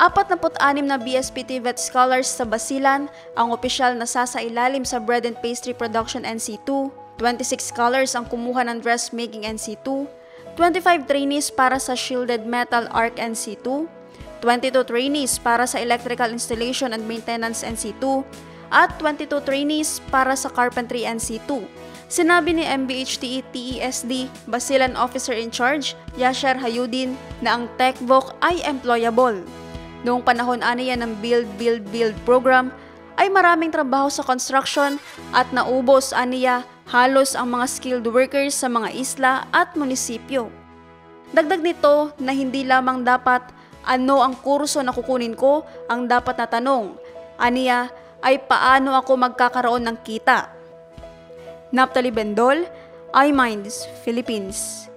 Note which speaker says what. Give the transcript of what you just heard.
Speaker 1: 46 na BSP TVET scholars sa Basilan ang opisyal na sasailalim sa Bread and Pastry Production NC2, 26 scholars ang kumuha ng Dressmaking NC2, 25 trainees para sa Shielded Metal Arc NC2, 22 trainees para sa Electrical Installation and Maintenance NC2, at 22 trainees para sa Carpentry NC2. Sinabi ni MBHTE TESD Basilan Officer in Charge, Yasher Hayudin, na ang TechVoc ay employable. Noong panahon aniya ng Build program, ay maraming trabaho sa construction at naubos aniya halos ang mga skilled workers sa mga isla at munisipyo. Dagdag nito na hindi lamang dapat ano ang kurso na kukunin ko ang dapat na tanong, aniya ay paano ako magkakaroon ng kita. Naphtali Bendol, iMinds, Philippines.